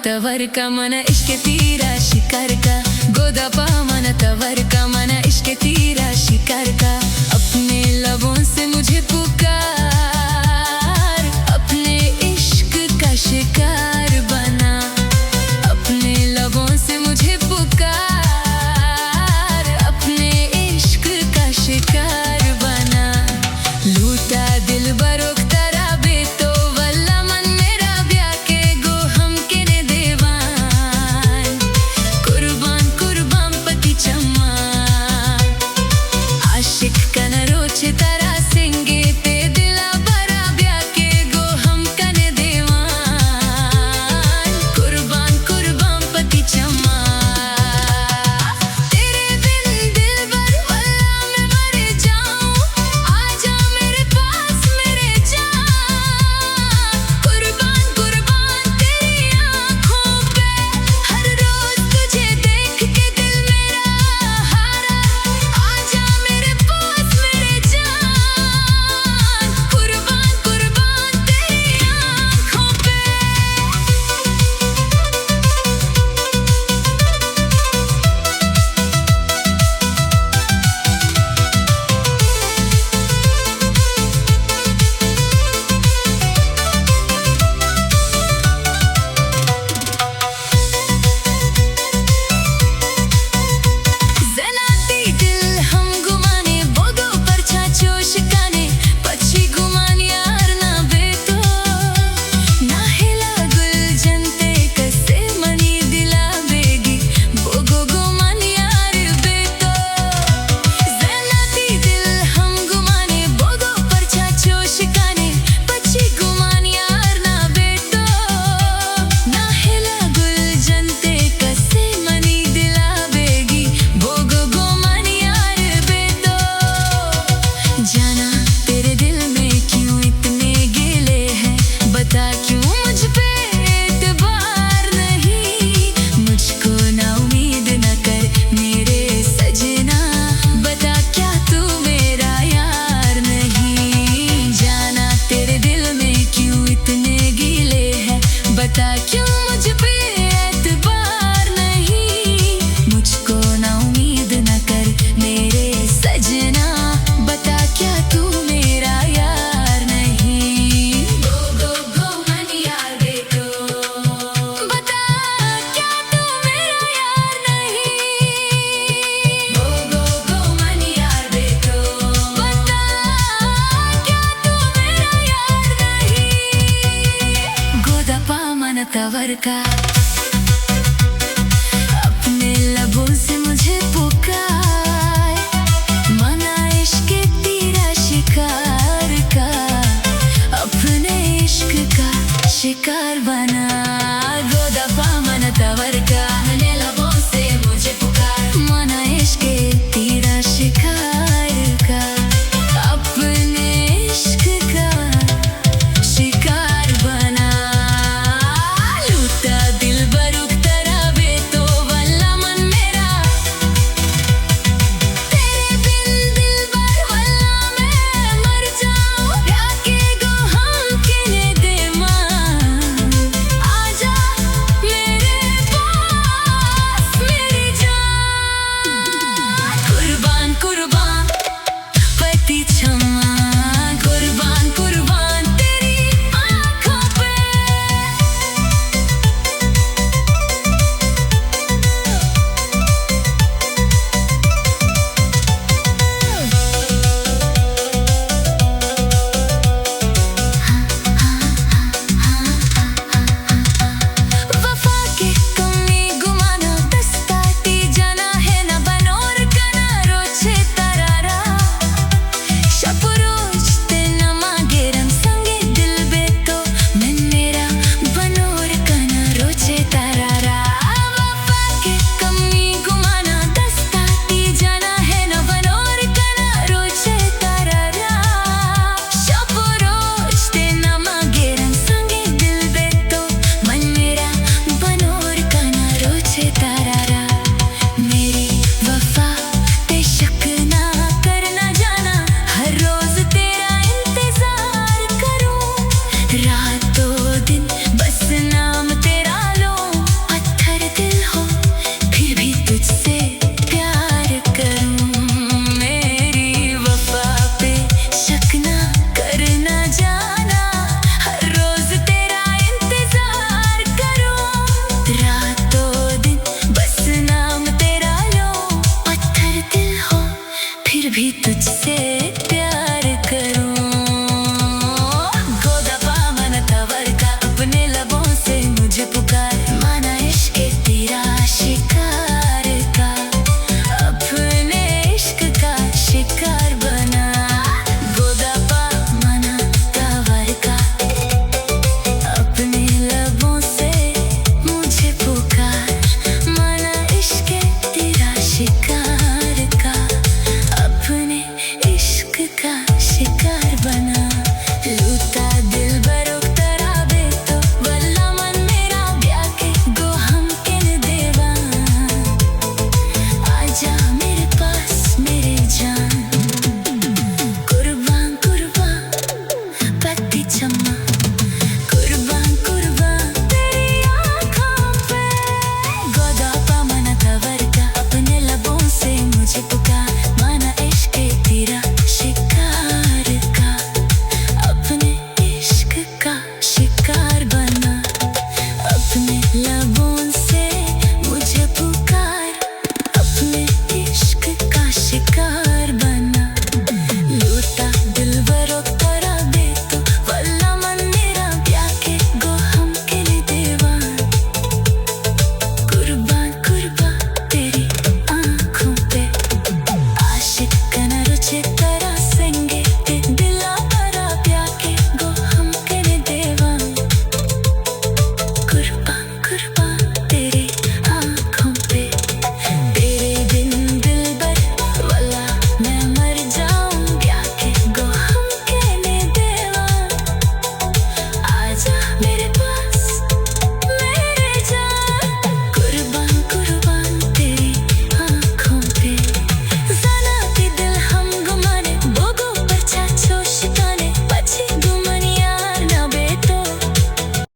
तवर का मन इश्क तीरा शिकार का, गोदा पा मन तवर का मन इश्क तीरा शिकार का। अपने लबों से मुझे पुकार, अपने इश्क का शिकार बना। अपने लबों से मुझे पुकार, अपने इश्क का शिकार बना। लूटा दिल बरोक तरा बेतो वल्ला मन मेरा ब्याह के गो हम केने देवान। कुर्बान कुर्बान पति चम्मा आशिक कन रोचे तरा सिंगे पे दिला बरा ब्याह के गो हम कने देवान। कुर्बान कुर्बान पति चम्मा तेरे बिन दिल भर वल्ला मैं मर जाऊं। आजा मेरे पास मेरे जान। कुर्बान कुर्बान तेरी आँखों पे, हर रोज तुझे देख के दिल मेरा हारा। आजा मेरे पास मेरे जान। कुर्बान कुर्बान तेरी आँखों पे। जनाती दिल हम गुमाने बोगो पर छाछो शिकाने। पछी गुमान यार ना बेतो ना हिला गुल जनते कसे मनी दिला बेगी बोगो गुमान यार बेतो। जनाती दिल हम गुमाने बोगो पर छाछो शिकाने। पछी गुमान यार ना बेतो ना हिला गुल जनते कसे मनी दिला बेगी बोगो गुमान यार बेतो। जाना तेरे दिल में क्यों इतने गिले हैं, बता क्यों मुझ पे एतबार नहीं। मुझको ना उम्मीद न कर मेरे सजना, बता क्या तू मेरा यार नहीं। जाना तेरे दिल में क्यों इतने गिले हैं, बता क्यों मुझ पे एतबार नहीं। मुझको ना उम्मीद न कर मेरे सजना, बता क्या तू मेरा यार नहीं। गो गो गो मन यार बेटो, बता क्या तू मेरा यार नहीं। गो गो गो मन यार बेटो, बता क्या तू मेरा यार नहीं। गोदा पा मन तवर का, अपने लबों से मुझे पुकार। मना इश्क तेरा शिकार का, अपने इश्क का शिकार बना। गोदा पा मन तवर का, अपने लबों से मुझे पुकार। मना इश्क तेरा शिकार का, अपने इश्क का शिकार बना। लूटा दिल बरुक तरा बेतो वल्ला मन मेरा। तेरे बिन दिल भर वल्ला मैं मर जाऊं। ब्याह के गो हम केने देवान। आजा मेरे पास मेरी जान। कुर्बान कुर्बान पति क्षमा। कुर्बान कुर्बान तेरी आँखों पे। वफा के कमी गुमाना दस्ताती जाना है ना बनोर कना रोचे तरारा। शपुरोज ते ना मागेरम संगे दिल बेतो मन मेरा बनोर कना रोचे तरारा। वफा के कमी गुमाना दस्ताती जाना है ना बनोर कना रोचे तरारा। शपुरोज ते ना मागेरम संगे दिल बेतो मन मेरा बनोर कना रोचे तरारा। मेरी वफा पे शक ना करना जाना, हर रोज तेरा इंतजार करूं। रातों दिन बस नाम तेरा लूं। तुझसे